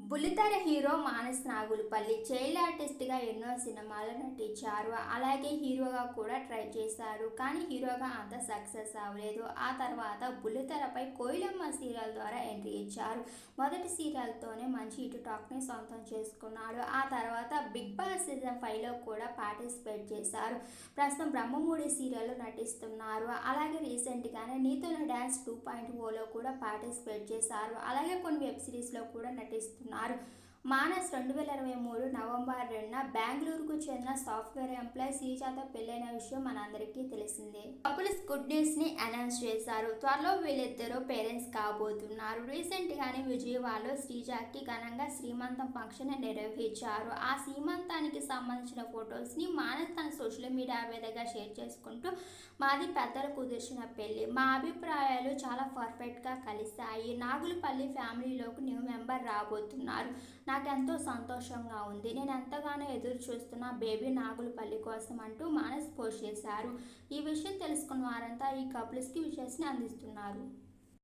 బుల్లితెర hero Manas Nagulapalli child ఆర్టిస్ట్గా ఎన్నో సినిమాలు నటించారు. అలాగే హీరోగా కూడా ట్రై చేశారు. కానీ హీరోగా అంత సక్సెస్ అవ్వలేదు. ఆ తర్వాత బుల్లితెరపై కోయిలమ్మ సీరియల్ ద్వారా ఎంట్రీ ఇచ్చారు. మొదటి సీరియల్తోనే మంచి హిట్ టాక్ని సొంతం చేసుకున్నాడు. ఆ తర్వాత బిగ్ బాస్ సీజన్ 5లో కూడా పార్టిసిపేట్ చేశారు. ప్రస్తుతం బ్రహ్మముడి సీరియల్లో నటిస్తున్నారు. అలాగే రీసెంట్గానే నీతోనే డ్యాన్స్ 2.0లో కూడా పార్టిసిపేట్ చేశారు. అలాగే కొన్ని వెబ్ సిరీస్లో కూడా నటిస్తున్నారు. మానస్ 2023 నవంబర్ 2న బెంగళూరుకు చెందిన సాఫ్ట్వేర్ ఎంప్లాయీ శ్రీజాతో పెళ్లైన విషయం మనందరికీ తెలిసిందే. కపుల్స్ గుడ్ న్యూస్ ని అనౌన్స్ చేశారు. త్వరలో వీళ్ళిద్దరూ పేరెంట్స్ కాబోతున్నారు. రీసెంట్ గానే విజయవాడలో శ్రీజాకి ఘనంగా శ్రీమంతం ఫంక్షన్ నిర్వహించారు. ఆ శ్రీమంతానికి సంబంధించిన ఫొటోస్ ని మానస్ తన సోషల్ మీడియా వేదికగా షేర్ చేసుకుంటూ, మాది పెద్దలు కుదిర్చిన పెళ్లి, మా అభిప్రాయాలు చాలా పర్ఫెక్ట్ గా కలిశాయి. నాగులుపల్లి ఫ్యామిలీలోకి న్యూ మెంబర్ రాబోతున్నారు. నాకెంతో సంతోషంగా ఉంది. నేను ఎంతగానో ఎదురు చూస్తున్న బేబీ నాగులుపల్లి కోసం అంటూ మానస్ పోస్ట్ చేశారు. ఈ విషయం తెలుసుకున్న వారంతా ఈ కపుల్స్కి విషెస్ని అందిస్తున్నారు.